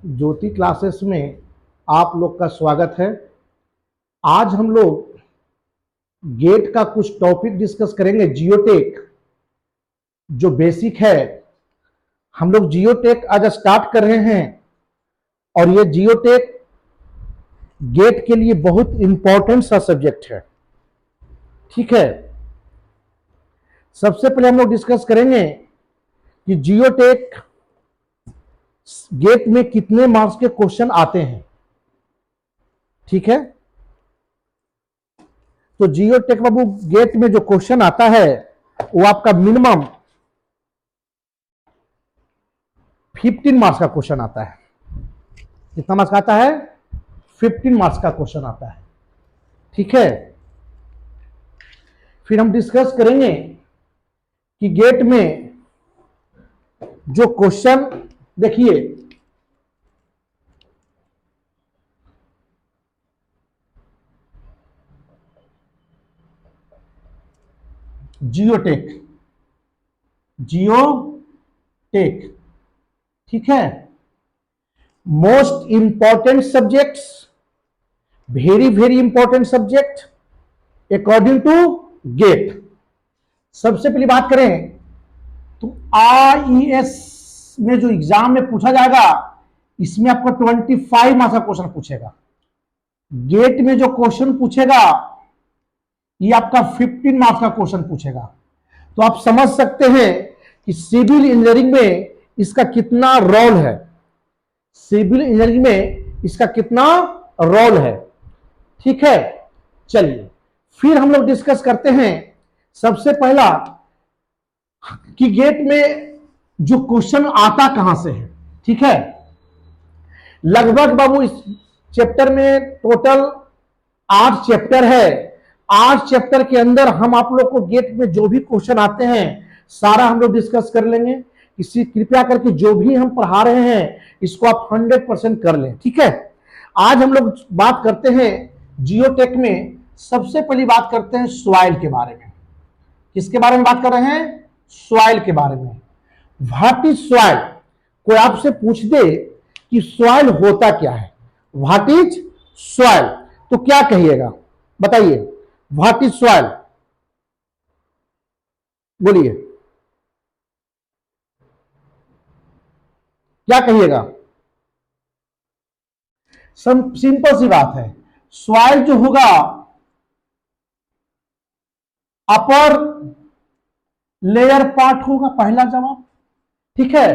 ज्योति classes में आप लोग का स्वागत है। आज हम लोग गेट का कुछ टॉपिक डिस्कस करेंगे। जियोटेक जो बेसिक है, हम लोग जियोटेक आज स्टार्ट कर रहे हैं और ये जियोटेक गेट के लिए बहुत इंपॉर्टेंट सा सब्जेक्ट है। ठीक है, सबसे पहले हम लोग डिस्कस करेंगे कि जियोटेक गेट में कितने मार्क्स के क्वेश्चन आते हैं। ठीक है, तो जियोटेक बाबू गेट में जो क्वेश्चन आता है वो आपका मिनिमम 15 मार्क्स का क्वेश्चन आता है। कितना मार्क्स का आता है? 15 मार्क्स का क्वेश्चन आता है। ठीक है, फिर हम डिस्कस करेंगे कि गेट में जो क्वेश्चन, देखिए जियोटेक ठीक है, most important subjects, very very important subject according to GATE. सबसे पहली बात करें तो आईएएस में जो एग्जाम में पूछा जाएगा, इसमें आपको 25 मार्क्स का क्वेश्चन पूछेगा। गेट में जो क्वेश्चन पूछेगा ये आपका 15 मार्क्स का क्वेश्चन पूछेगा। तो आप समझ सकते हैं कि सिविल इंजीनियरिंग में इसका कितना रोल है। सिविल इंजीनियरिंग में इसका कितना रोल है। ठीक है, चलिए फिर हम लोग डिस्कस करते हैं। सबसे पहला कि गेट में जो क्वेश्चन आता कहां से है। ठीक है, लगभग बाबू इस चैप्टर में टोटल 8 चैप्टर है। 8 चैप्टर के अंदर हम आप लोग को गेट में जो भी क्वेश्चन आते हैं सारा हम लोग डिस्कस कर लेंगे। इसी कृपया करके जो भी हम पढ़ा रहे हैं इसको आप 100% कर लें। ठीक है, आज हम लोग बात करते हैं जियोटेक में। सबसे पहली बात करते हैं सॉइल के बारे में। किसके बारे में बात कर रहे हैं? सॉइल के बारे में। What is soil? कोई आपसे पूछ दे कि सॉइल होता क्या है, व्हाट इज सॉइल, तो क्या कहिएगा? बताइए, व्हाट इज सॉइल? बोलिए, क्या कहिएगा? सिंपल सी बात है, सॉइल जो होगा अपर लेयर पार्ट होगा, पहला जवाब। ठीक है,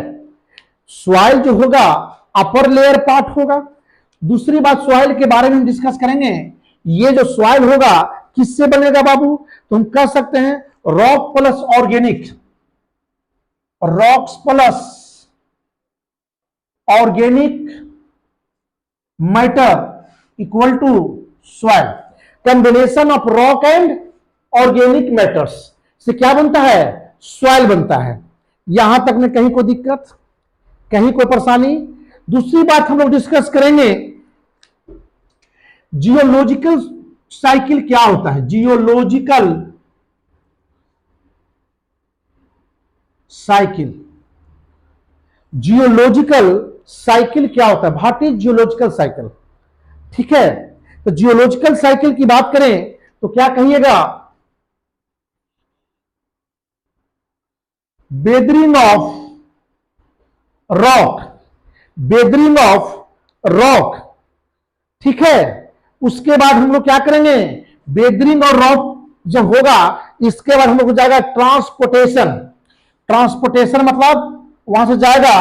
सॉइल जो होगा अपर लेयर पार्ट होगा। दूसरी बात सॉइल के बारे में हम डिस्कस करेंगे। ये जो सॉइल होगा किससे बनेगा बाबू? तो हम कह सकते हैं rock plus organic, rocks plus organic matter equal to soil. Combination of rock and organic matters से क्या बनता है? सॉइल बनता है। यहां तक में कहीं कोई दिक्कत, कहीं कोई परेशानी? दूसरी बात हम लोग डिस्कस करेंगे जियोलॉजिकल साइकिल क्या होता है। जियोलॉजिकल साइकिल, जियोलॉजिकल साइकिल क्या होता है? What is geological cycle? ठीक है, तो जियोलॉजिकल साइकिल की बात करें तो क्या कहिएगा? Weathering of rock, weathering of rock. ठीक है, उसके बाद हम लोग क्या करेंगे? वेदरिंग और रॉक जब होगा इसके बाद हम लोग हो जाएगा ट्रांसपोर्टेशन। ट्रांसपोर्टेशन मतलब वहां से जाएगा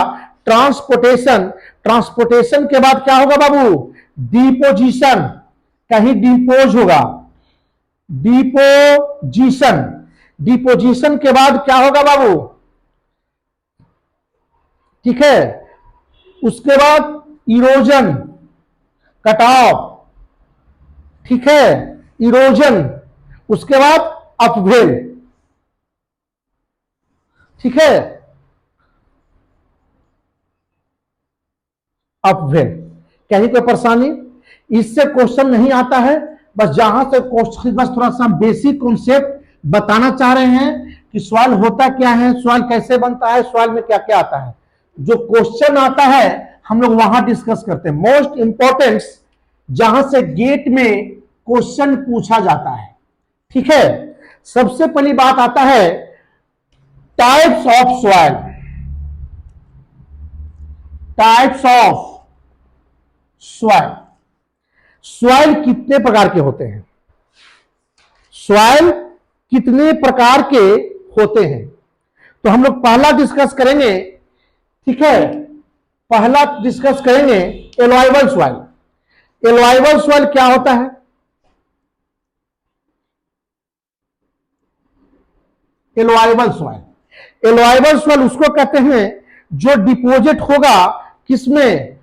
ट्रांसपोर्टेशन। ट्रांसपोर्टेशन के बाद क्या होगा बाबू? डिपोजिशन, कहीं डिपोज होगा, डिपोजिशन। डिपोजिशन के बाद क्या होगा बाबू? ठीक है, उसके बाद इरोजन, कटाव। ठीक है, इरोजन, उसके बाद अपवेल। ठीक है, अपवेल। कहीं कोई परेशानी? इससे क्वेश्चन नहीं आता है, बस जहां से क्वेश्चन, बस थोड़ा सा बेसिक कॉन्सेप्ट बताना चाह रहे हैं कि सॉइल होता क्या है, सॉइल कैसे बनता है, सॉइल में क्या क्या आता है। जो क्वेश्चन आता है हम लोग वहां डिस्कस करते हैं। मोस्ट इंपॉर्टेंट जहां से गेट में क्वेश्चन पूछा जाता है, ठीक है। सबसे पहली बात आता है types of soil. Types of soil. Soil कितने प्रकार के होते हैं? सॉइल कितने प्रकार के होते हैं? तो हम लोग पहला डिस्कस करेंगे, ठीक है। पहला डिस्कस करेंगे एलोइबल सॉइल। एलोइबल सॉइल क्या होता है? एलोइबल सॉइल, एलोइबल सॉइल उसको कहते हैं जो डिपोजिट होगा किसमें?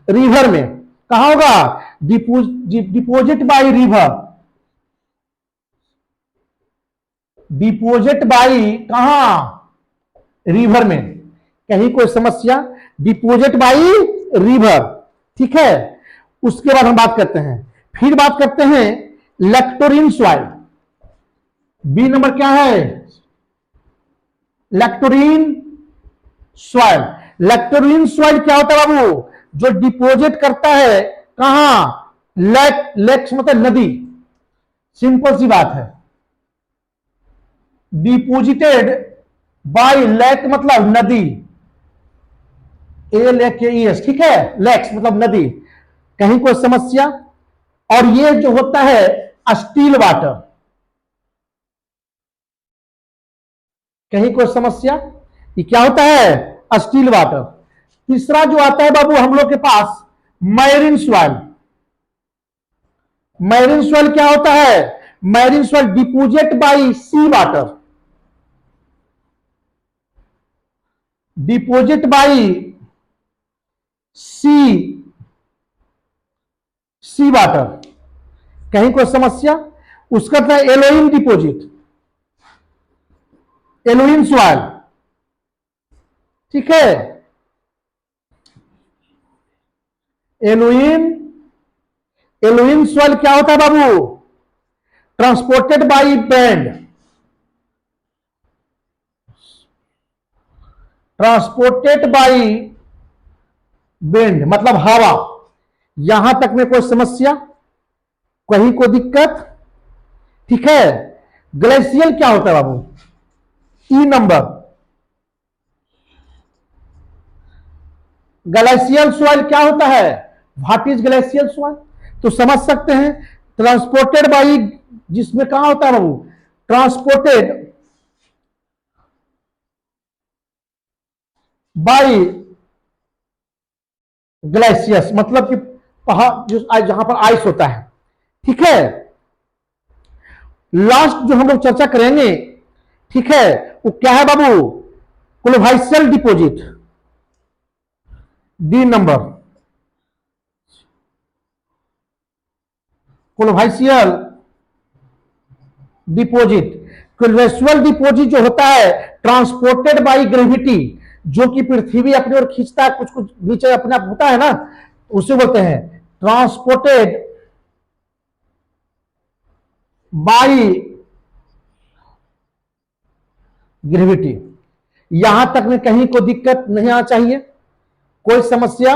रिवर में। कहां होगा? Deposit by river. Deposit by कहां? रिवर में। कहीं कोई समस्या? डिपोजिट बाय रिवर, ठीक है। उसके बाद हम बात करते हैं, फिर बात करते हैं लेक्टोरिन सॉइल। बी नंबर क्या है? लेक्टोरिन सॉइल। लेक्टोरिन सॉइल क्या होता है बाबू? जो डिपोजिट करता है कहां? लेक्स मतलब नदी। सिंपल सी बात है। डिपोजिटेड बाय लेक मतलब नदी। ए लेक के एस, ठीक है। लेक्स मतलब नदी। कहीं कोई समस्या? और ये जो होता है स्टील वाटर। कहीं कोई समस्या? ये क्या होता है? Still water. तीसरा जो आता है बाबू हम लोग के पास मैरीन सॉइल। मैरीन सॉइल क्या होता है? मैरीन सॉइल डिपोजिट बाय सी वाटर। डिपोजिट बाय सी, सी वाटर। कहीं कोई समस्या? उसका था एलोइन डिपोजिट, एलोइन सॉइल, ठीक है। एलोइन, एलोइन सॉइल क्या होता है बाबू? Transported by band. Transported by wind मतलब हवा। यहां तक में कोई समस्या? कहीं कोई दिक्कत? ठीक है। ग्लेशियल क्या होता है बाबू? ई नंबर। ग्लेशियल सॉइल क्या होता है? What is glacial soil? तो समझ सकते हैं। ट्रांसपोर्टेड बाई, जिसमें कहां होता है बाबू? ट्रांसपोर्टेड बाई ग्लेशियस मतलब कि पहाड़ जो जहां पर आइस होता है, ठीक है। लास्ट जो हम लोग चर्चा करेंगे, ठीक है, वो क्या है बाबू? Colluvial deposit. D number. Colluvial deposit. Colluvial deposit जो होता है ट्रांसपोर्टेड बाय ग्रेविटी, जो कि पृथ्वी अपनी ओर खींचता है, कुछ कुछ नीचे अपने आप होता है ना, उसे बोलते हैं ट्रांसपोर्टेड बाय ग्रेविटी। यहां तक में कहीं कोई दिक्कत नहीं आना चाहिए, कोई समस्या?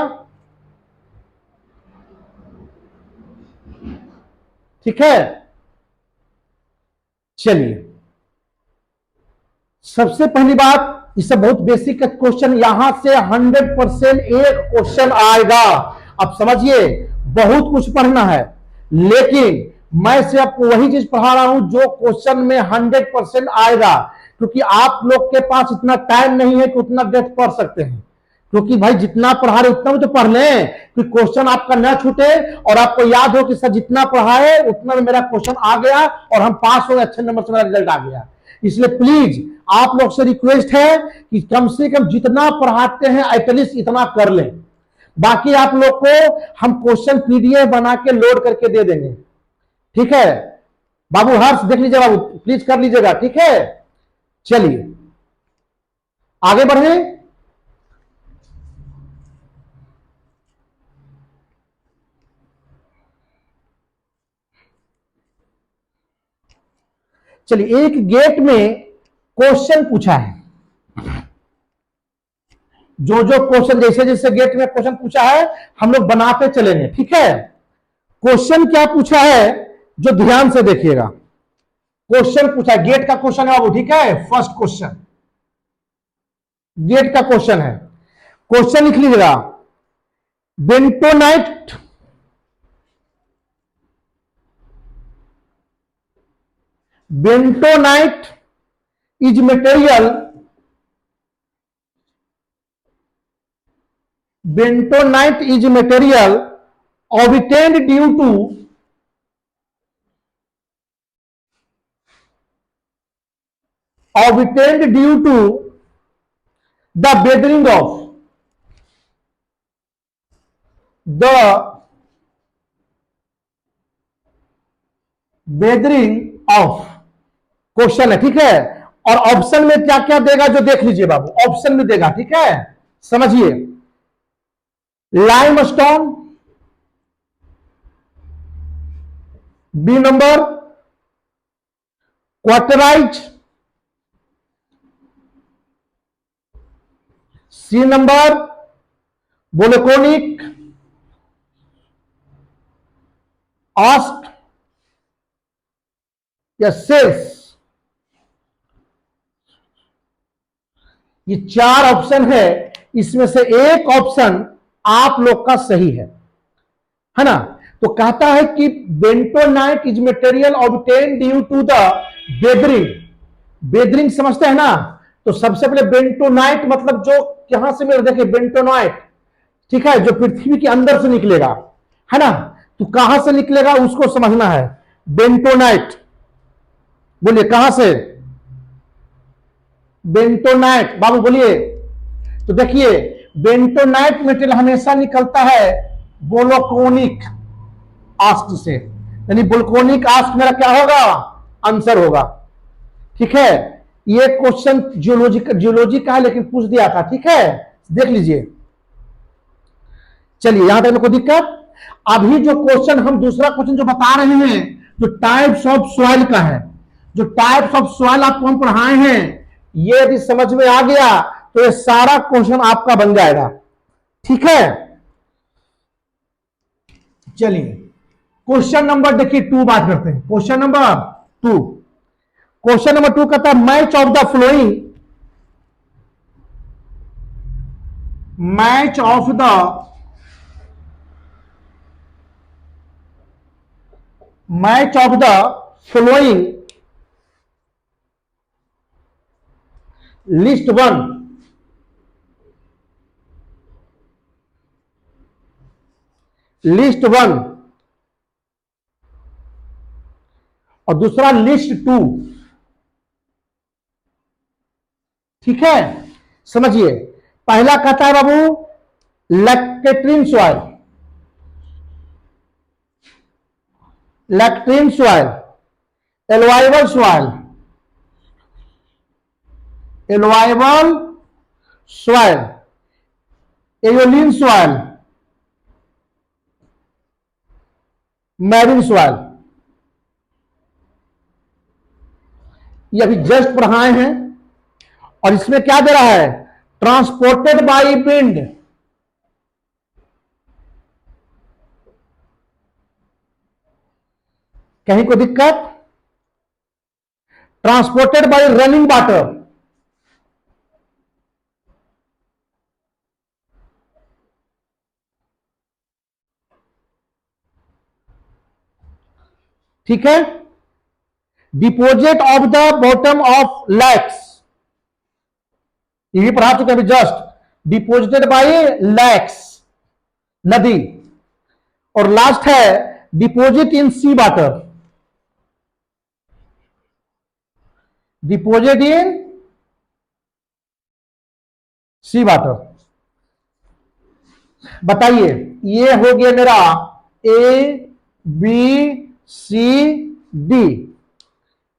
ठीक है। चलिए, सबसे पहली बात, इससे बहुत बेसिक क्वेश्चन, यहां से 100% एक क्वेश्चन आएगा। अब समझिए, बहुत कुछ पढ़ना है, लेकिन मैं सिर्फ वही चीज पढ़ा रहा हूं जो क्वेश्चन में 100% आएगा, क्योंकि आप लोग के पास इतना टाइम नहीं है कि उतना डेट पढ़ सकते हैं। क्योंकि भाई जितना पढ़ा रहे उतना भी तो पढ़ लें कि क्वेश्चन आपका न छूटे और आपको याद हो कि सर जितना पढ़ा है उतना में मेरा क्वेश्चन आ गया और हम पास हो गए, अच्छे नंबर से मेरा रिजल्ट आ गया। इसलिए प्लीज आप लोग से रिक्वेस्ट है कि कम से कम जितना पढ़ाते हैं एटलीस्ट इतना कर लें। बाकी आप लोग को हम क्वेश्चन पीडीएफ बना के लोड करके दे देंगे, ठीक है। बाबू हर्ष देख लीजिए, बाबू प्लीज कर लीजिएगा, ठीक है। चलिए आगे बढ़े। चलिए, एक गेट में क्वेश्चन पूछा है, जो जो क्वेश्चन जैसे जैसे गेट में क्वेश्चन पूछा है हम लोग बनाते चलेंगे, ठीक है। क्वेश्चन क्या पूछा है जो ध्यान से देखिएगा। क्वेश्चन पूछा है, गेट का क्वेश्चन है बाबू, ठीक है। फर्स्ट क्वेश्चन गेट का क्वेश्चन है। क्वेश्चन लिख लीजिएगा, bentonite bentonite is material bentonite is material obtained due to the weathering of question है, ठीक है। और ऑप्शन में क्या क्या देगा जो देख लीजिए बाबू, ऑप्शन में देगा, ठीक है, समझिए। Limestone, B number quartzite, C number volcanic ash या सेल्स। ये चार ऑप्शन है, इसमें से एक ऑप्शन आप लोग का सही है ना। तो कहता है कि bentonite is material obtained due to the weathering. Weathering समझते हैं ना। तो सबसे पहले बेंटोनाइट मतलब जो यहां से मेरे देखिए बेंटोनाइट, ठीक है, जो पृथ्वी के अंदर से निकलेगा, है ना। तो कहां से निकलेगा उसको समझना है। बेंटोनाइट, बोलिए कहां से, बेंटोनाइट बाबू बोलिए। तो देखिए बेंटोनाइट मटेरियल हमेशा निकलता है वोल्केनिक आस्क से, यानी वोल्केनिक आस्क मेरा क्या होगा, आंसर होगा, ठीक है। ये क्वेश्चन जियोलॉजी का है लेकिन पूछ दिया था, ठीक है, देख लीजिए। चलिए यहां तक कोई दिक्कत। अभी जो क्वेश्चन हम दूसरा क्वेश्चन जो बता रहे हैं जो टाइप्स ऑफ सॉइल का है, जो टाइप्स ऑफ सॉइल आपको हम पढ़ाए हैं, ये यदि समझ में आ गया तो ये सारा क्वेश्चन आपका बन जाएगा, ठीक है। चलिए क्वेश्चन नंबर देखिए 2 बात करते हैं। क्वेश्चन नंबर 2, क्वेश्चन नंबर 2 कहता है match of the flowing, match of the flowing list 1, list 1 और दूसरा लिस्ट 2, ठीक है। समझिए पहला कहता है बाबू लैक्टेट्रिन soil, लैक्ट्रिन soil, एलुवाइबल soil, एलुवाइबल soil, एयोलिन soil, marine soil. ये अभी जस्ट पढ़ाए हैं और इसमें क्या दे रहा है, ट्रांसपोर्टेड बाय विंड, कहीं कोई दिक्कत, ट्रांसपोर्टेड बाय रनिंग वाटर, ठीक है। Deposit of the bottom of lakhs, ये भी पढ़ा चुके हैं जस्ट, डिपोजिटेड बाय लैक्स नदी। और लास्ट है deposit in sea water, deposit in sea water. बताइए ये हो गया मेरा ए बी सी डी,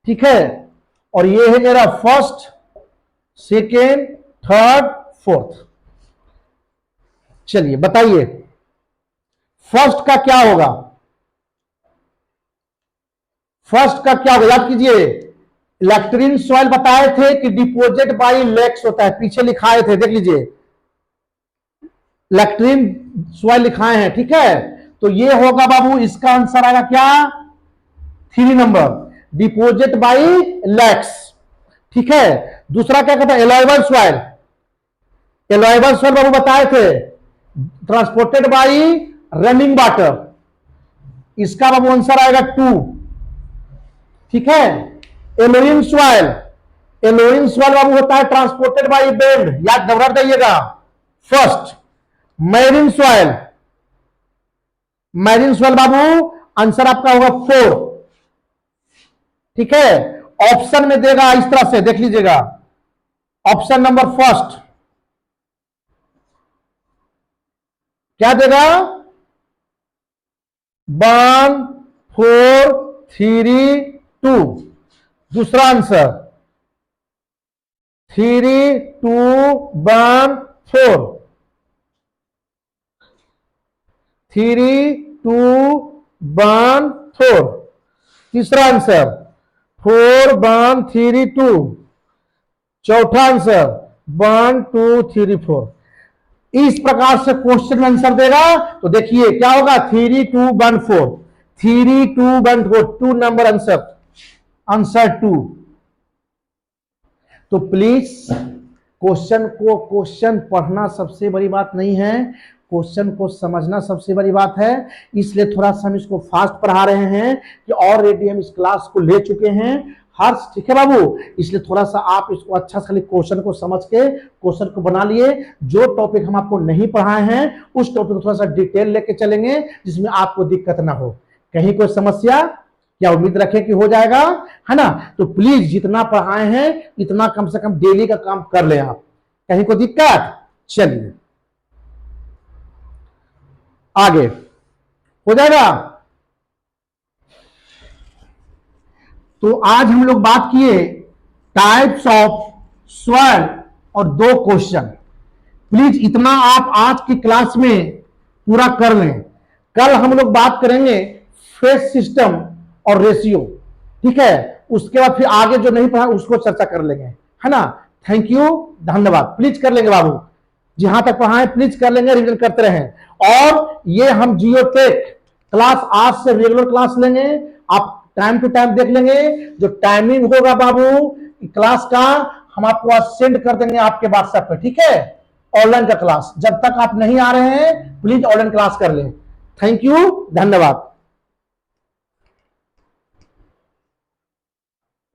ठीक है। और ये है मेरा फर्स्ट, सेकेंड, थर्ड, फोर्थ। चलिए बताइए फर्स्ट का क्या होगा, फर्स्ट का क्या होगा, याद कीजिए। लैक्ट्रिन सॉइल बताए थे कि डिपोजिट बाय लैक्स होता है, पीछे लिखाए थे, देख लीजिए। लैक्ट्रीन सॉइल लिखाए हैं, ठीक है। तो ये होगा बाबू, इसका आंसर आएगा क्या, 3 नंबर, डिपोजिट बाई लैक्स, ठीक है। दूसरा क्या कहता है, एलोएबल सॉइल। एलोएबल सॉइल बाबू बताए थे, ट्रांसपोर्टेड बाई रनिंग वाटर, इसका बाबू आंसर आएगा 2, ठीक है। एलोइन सॉइल, एलोइन सॉइल बाबू होता है ट्रांसपोर्टेड बाई बेंड, याद दोहरा जाइएगा first. Marine soil, marine soil बाबू आंसर आपका होगा 4, ठीक है। ऑप्शन में देगा इस तरह से, देख लीजिएगा, ऑप्शन नंबर फर्स्ट क्या देगा, 1 4 3 2, दूसरा आंसर 3 2 1 4, 3 2 1 4, तीसरा आंसर 4 1 3 2, चौथा आंसर 1 2 3 4। इस प्रकार से क्वेश्चन आंसर देगा तो देखिए क्या होगा, 3 2 1 4, 3 2 1 4, 2 नंबर आंसर, आंसर 2। तो प्लीज क्वेश्चन पढ़ना सबसे बड़ी बात नहीं है, क्वेश्चन को समझना सबसे बड़ी बात है। इसलिए थोड़ा सा हम इसको फास्ट पढ़ा रहे हैं कि ऑलरेडी हम इस क्लास को ले चुके हैं हर्ष, ठीक है बाबू। इसलिए थोड़ा सा आप इसको अच्छा खाली क्वेश्चन को समझ के क्वेश्चन को बना लिए। जो टॉपिक हम आपको नहीं पढ़ाए हैं उस टॉपिक को थोड़ा सा डिटेल लेके चलेंगे, जिसमें आपको दिक्कत ना हो, कहीं कोई समस्या, क्या उम्मीद रखें कि हो जाएगा, है ना। तो प्लीज जितना पढ़ाए हैं इतना कम से कम डेली का काम कर ले आप, कहीं कोई दिक्कत। चलिए आगे हो जाएगा। तो आज हम लोग बात किए टाइप्स ऑफ सॉइल और 2 क्वेश्चन। प्लीज इतना आप आज की क्लास में पूरा कर लें। कल हम लोग बात करेंगे फेस सिस्टम और रेशियो, ठीक है। उसके बाद फिर आगे जो नहीं पढ़ा उसको चर्चा कर लेंगे, है ना। थैंक यू, धन्यवाद। प्लीज कर लेंगे बाबू, जहां तक पढ़ाएं प्लीज कर लेंगे, रिवीजन करते रहें। और ये हम जियोटेक क्लास आज से रेगुलर क्लास लेंगे, आप टाइम टू टाइम देख लेंगे। जो टाइमिंग होगा बाबू क्लास का हम आपको आज सेंड कर देंगे आपके व्हाट्सएप पे, ठीक है। ऑनलाइन का क्लास, जब तक आप नहीं आ रहे हैं प्लीज ऑनलाइन क्लास कर लें। थैंक यू, धन्यवाद।